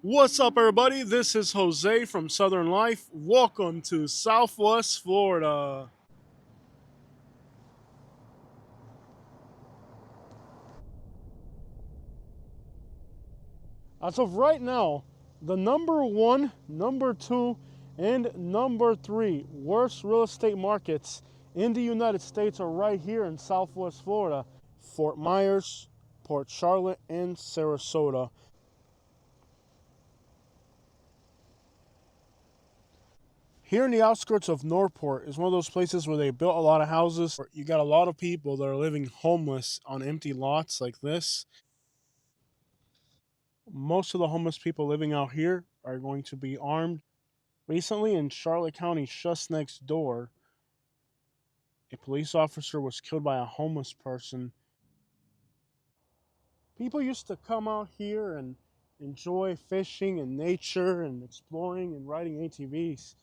What's up, everybody? This is Jose from Southern Life. Welcome to Southwest Florida. As of right now, the number one, number two, and number three worst real estate markets in the United States are right here in Southwest Florida: Fort Myers, Port Charlotte, and Sarasota. Here in the outskirts of Norport is one of those places where they built a lot of houses. You got a lot of people that are living homeless on empty lots like this. Most of the homeless people living out here are going to be armed. Recently, in Charlotte County, just next door, a police officer was killed by a homeless person. People used to come out here and enjoy fishing and nature and exploring and riding ATVs.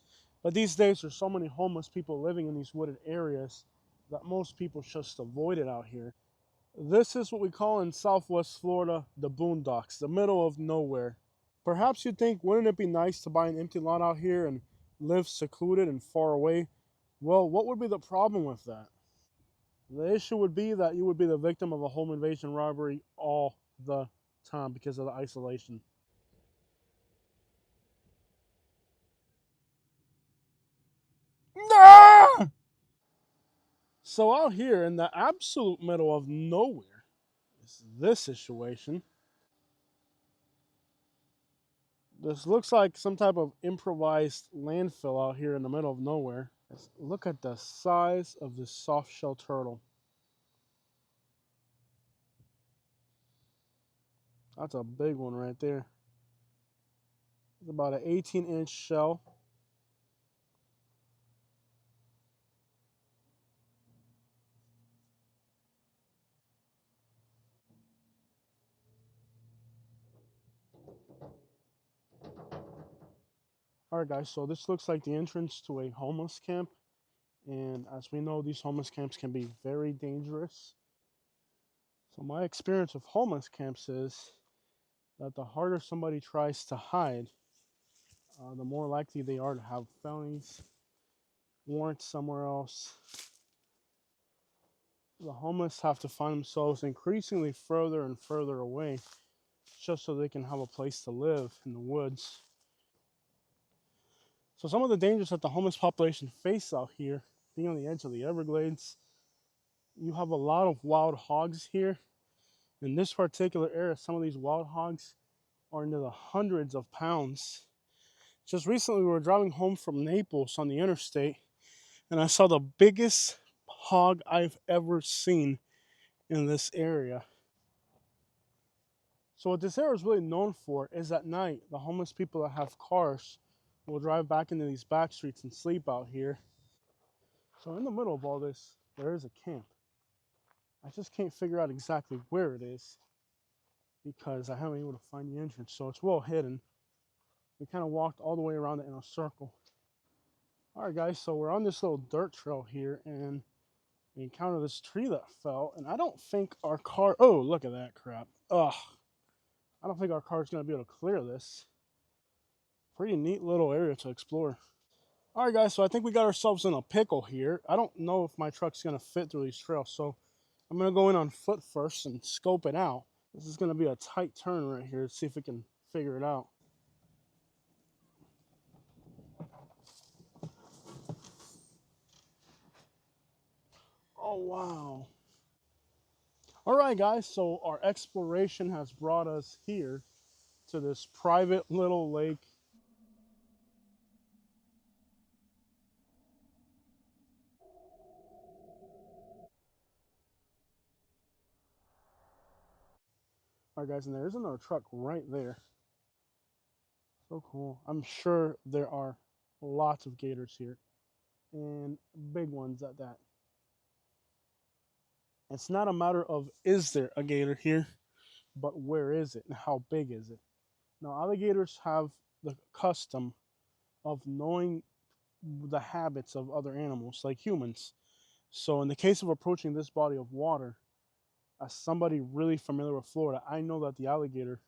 But these days, there's so many homeless people living in these wooded areas that most people just avoid it out here. This is what we call in Southwest Florida the boondocks, the middle of nowhere. Perhaps you think, wouldn't it be nice to buy an empty lot out here and live secluded and far away? Well, what would be the problem with that? The issue would be that you would be the victim of a home invasion robbery all the time because of the isolation. No! So out here in the absolute middle of nowhere is this situation. This looks like some type of improvised landfill out here in the middle of nowhere. Look at the size of this soft shell turtle. That's a big one right there. It's about an 18-inch shell. All right, guys, so this looks like the entrance to a homeless camp. And as we know, these homeless camps can be very dangerous. So my experience with homeless camps is that the harder somebody tries to hide, the more likely they are to have felonies, warrants somewhere else. The homeless have to find themselves increasingly further and further away just so they can have a place to live in the woods. So some of the dangers that the homeless population face out here, being on the edge of the Everglades, you have a lot of wild hogs here. In this particular area, some of these wild hogs are into the hundreds of pounds. Just recently, we were driving home from Naples on the interstate, and I saw the biggest hog I've ever seen in this area. So what this area is really known for is at night, the homeless people that have cars will drive back into these back streets and sleep out here. So in the middle of all this, there is a camp. I just can't figure out exactly where it is because I haven't been able to find the entrance. So it's well hidden. We kind of walked all the way around it in a circle. All right, guys, so we're on this little dirt trail here, and we encountered this tree that fell, and I don't think our car, oh, look at that crap. Ugh, I don't think our car's gonna be able to clear this. Pretty neat little area to explore. All right, guys, so I think we got ourselves in a pickle here. I don't know if my truck's gonna fit through these trails, so I'm gonna go in on foot first and scope it out. This is gonna be a tight turn right here. Let's see if we can figure it out. Oh, wow. All right, guys, so our exploration has brought us here to this private little lake. All right, guys, and there's another truck right there. So cool. I'm sure there are lots of gators here, and big ones at that. It's not a matter of is there a gator here, but where is it and how big is it? Now, alligators have the custom of knowing the habits of other animals, like humans. So, in the case of approaching this body of water, as somebody really familiar with Florida, I know that the alligator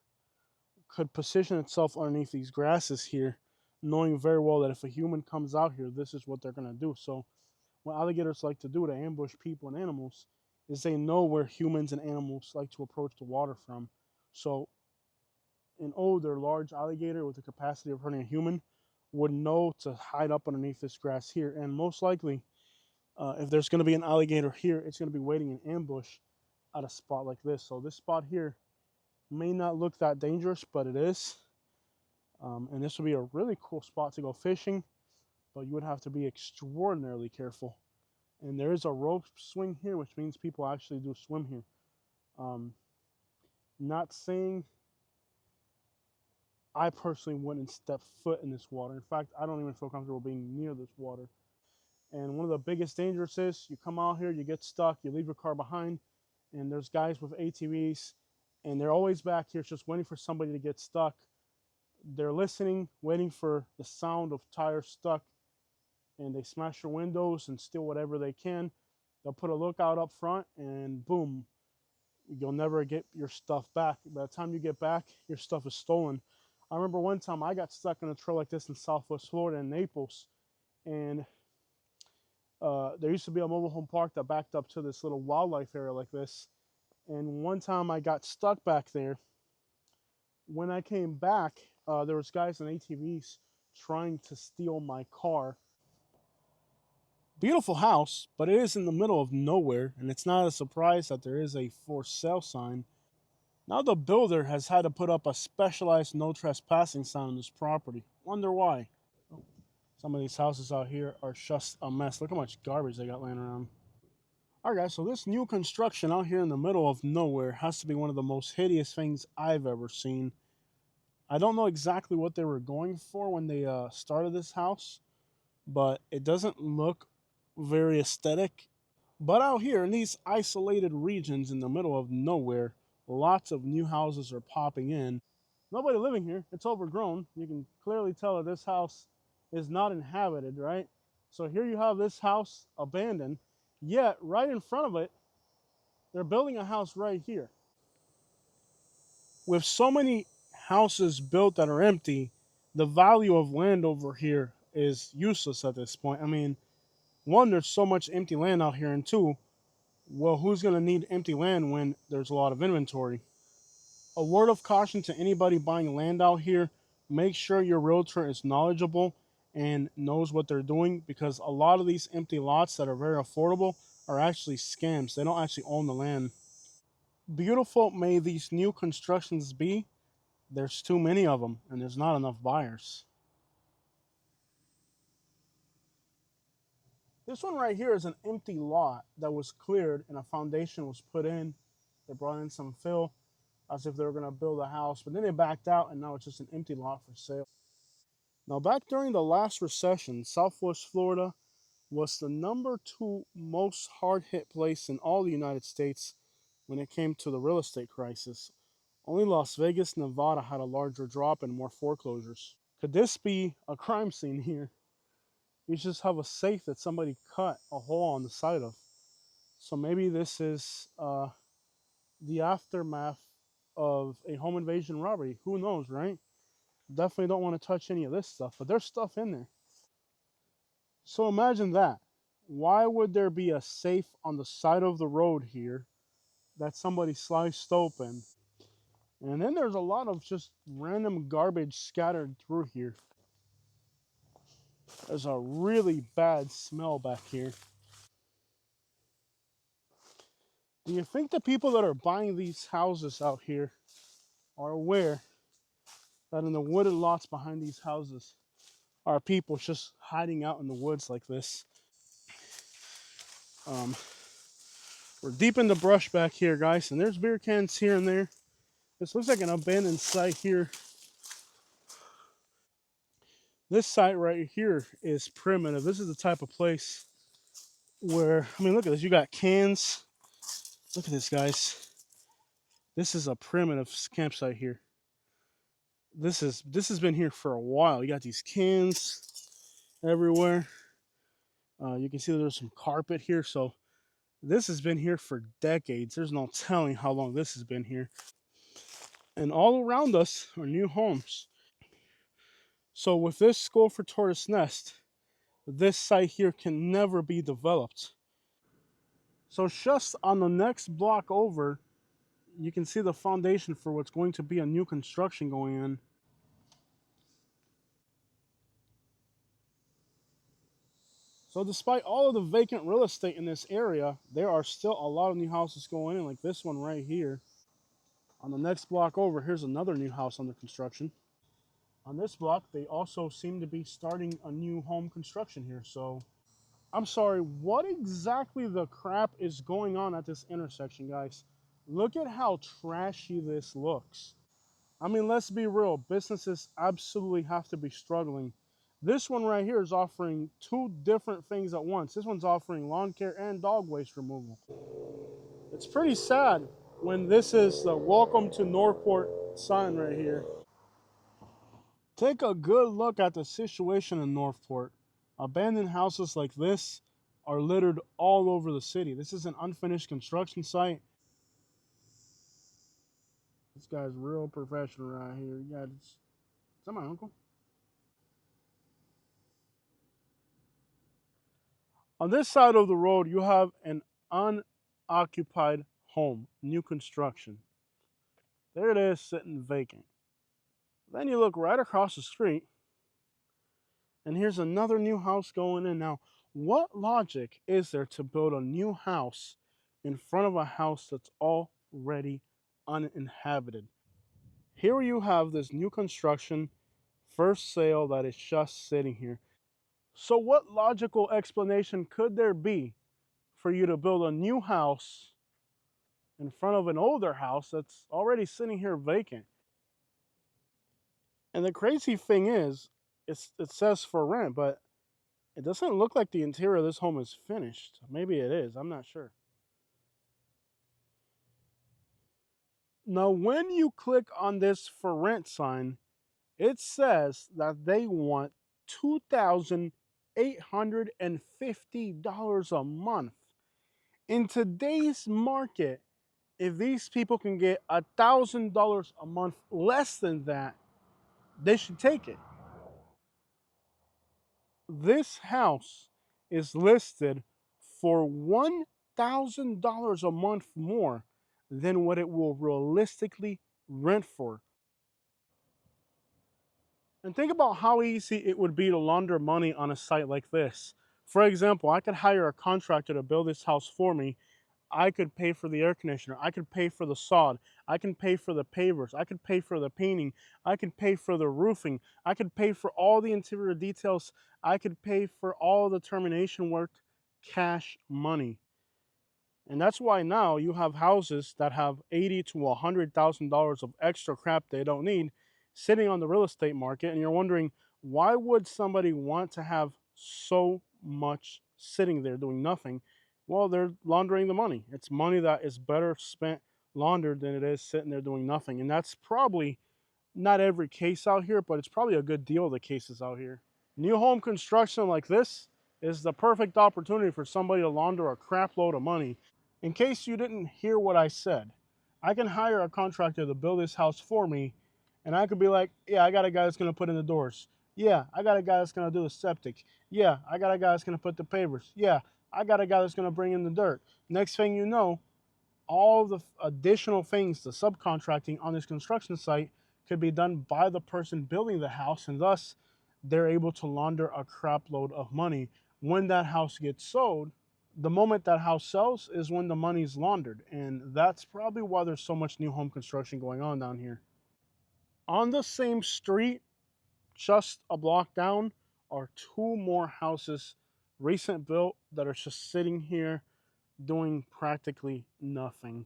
could position itself underneath these grasses here, knowing very well that if a human comes out here, this is what they're going to do. So what alligators like to do to ambush people and animals is they know where humans and animals like to approach the water from. So an older large alligator with the capacity of hurting a human would know to hide up underneath this grass here. And most likely, if there's going to be an alligator here, it's going to be waiting in ambush at a spot like this. So this spot here may not look that dangerous, but it is. And this would be a really cool spot to go fishing, but you would have to be extraordinarily careful. And there is a rope swing here, which means people actually do swim here. Not saying I personally wouldn't step foot in this water. In fact, I don't even feel comfortable being near this water. And one of the biggest dangers is you come out here, you get stuck, you leave your car behind, and there's guys with ATVs, and they're always back here just waiting for somebody to get stuck. They're listening, waiting for the sound of tires stuck, and they smash your windows and steal whatever they can. They'll put a lookout up front, and boom, you'll never get your stuff back. By the time you get back, your stuff is stolen. I remember one time I got stuck on a trail like this in Southwest Florida in Naples, and there used to be a mobile home park that backed up to this little wildlife area like this. And one time I got stuck back there. When I came back, there was guys in ATVs trying to steal my car. Beautiful house, but it is in the middle of nowhere, and it's not a surprise that there is a for sale sign. Now the builder has had to put up a specialized no trespassing sign on this property. Wonder why. Some of these houses out here are just a mess. Look how much garbage they got laying around. Alright guys, so this new construction out here in the middle of nowhere has to be one of the most hideous things I've ever seen. I don't know exactly what they were going for when they started this house, but it doesn't look very aesthetic. But out here in these isolated regions in the middle of nowhere, lots of new houses are popping in. Nobody living here. It's overgrown. You can clearly tell that this house is not inhabited, right? So here you have this house abandoned, yet right in front of it, they're building a house right here. With so many houses built that are empty, the value of land over here is useless at this point. I mean, one, there's so much empty land out here, and two, well, who's going to need empty land when there's a lot of inventory? A word of caution to anybody buying land out here, make sure your realtor is knowledgeable and knows what they're doing, because a lot of these empty lots that are very affordable are actually scams. They don't actually own the land. Beautiful may these new constructions be, there's too many of them and there's not enough buyers. This one right here is an empty lot that was cleared and a foundation was put in. They brought in some fill as if they were going to build a house, but then they backed out and now it's just an empty lot for sale. Now, back during the last recession, Southwest Florida was the #2 most hard-hit place in all the United States when it came to the real estate crisis. Only Las Vegas, Nevada had a larger drop and more foreclosures. Could this be a crime scene here? You just have a safe that somebody cut a hole on the side of. So maybe this is the aftermath of a home invasion robbery. Who knows, right? Definitely don't want to touch any of this stuff, but there's stuff in there. So imagine that. Why would there be a safe on the side of the road here that somebody sliced open? And then there's a lot of just random garbage scattered through here. There's a really bad smell back here. Do you think the people that are buying these houses out here are aware that in the wooded lots behind these houses are people just hiding out in the woods like this? We're deep in the brush back here, guys, and there's beer cans here and there. This looks like an abandoned site here. This site right here is primitive. This is the type of place where, I mean, look at this. You got cans. Look at this, guys. This is a primitive campsite here. This has been here for a while. You got these cans everywhere. You can see there's some carpet here. So this has been here for decades. There's no telling how long this has been here. And all around us are new homes. So with this school for tortoise nest, this site here can never be developed. So just on the next block over, you can see the foundation for what's going to be a new construction going in. So despite all of the vacant real estate in this area, there are still a lot of new houses going in, like this one right here. On the next block over, here's another new house under construction. On this block, they also seem to be starting a new home construction here. So I'm sorry, what exactly the crap is going on at this intersection, guys? Look at how trashy this looks. I mean, let's be real. Businesses absolutely have to be struggling. This one right here is offering two different things at once. This one's offering lawn care and dog waste removal. It's pretty sad when this is the welcome to Northport sign right here. Take a good look at the situation in Northport. Abandoned houses like this are littered all over the city. This is an unfinished construction site. This guy's real professional right here. Yeah, is that my uncle? On this side of the road, you have an unoccupied home, new construction. There it is, sitting vacant. Then you look right across the street, and here's another new house going in. Now, what logic is there to build a new house in front of a house that's already uninhabited? Here you have this new construction, first sale that is just sitting here. So, what logical explanation could there be for you to build a new house in front of an older house that's already sitting here vacant? And the crazy thing is, it says for rent, but it doesn't look like the interior of this home is finished. Maybe it is, I'm not sure. Now, when you click on this for rent sign, it says that they want $2,850 a month. In today's market, if these people can get $1,000 a month less than that, they should take it. This house is listed for $1,000 a month more than what it will realistically rent for. And think about how easy it would be to launder money on a site like this. For example, I could hire a contractor to build this house for me. I could pay for the air conditioner. I could pay for the sod. I can pay for the pavers. I could pay for the painting. I could pay for the roofing. I could pay for all the interior details. I could pay for all the termination work, cash money. And that's why now you have houses that have $80,000 to $100,000 of extra crap they don't need sitting on the real estate market, and you're wondering, why would somebody want to have so much sitting there doing nothing? Well, they're laundering the money. It's money that is better spent laundered than it is sitting there doing nothing. And that's probably not every case out here, but it's probably a good deal of the cases out here. New home construction like this is the perfect opportunity for somebody to launder a crap load of money. In case you didn't hear what I said, I can hire a contractor to build this house for me, and I could be like, yeah, I got a guy that's going to put in the doors. Yeah, I got a guy that's going to do the septic. Yeah, I got a guy that's going to put the pavers. Yeah, I got a guy that's going to bring in the dirt. Next thing you know, all the additional things, the subcontracting on this construction site could be done by the person building the house, and thus they're able to launder a crap load of money. When that house gets sold, the moment that house sells is when the money's laundered, and that's probably why there's so much new home construction going on down here. On the same street, just a block down, are two more houses, recent built, that are just sitting here doing practically nothing.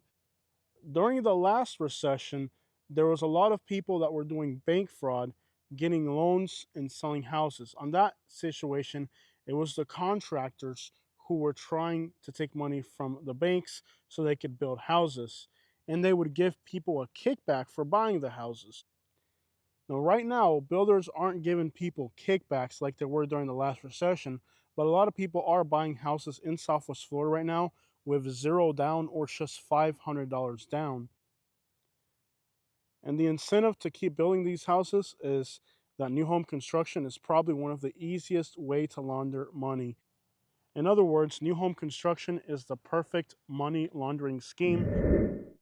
During the last recession, there was a lot of people that were doing bank fraud, getting loans and selling houses. On that situation, it was the contractors who were trying to take money from the banks so they could build houses. And they would give people a kickback for buying the houses. Now, right now, builders aren't giving people kickbacks like they were during the last recession, but a lot of people are buying houses in Southwest Florida right now with zero down or just $500 down. And the incentive to keep building these houses is that new home construction is probably one of the easiest way to launder money. In other words, new home construction is the perfect money laundering scheme.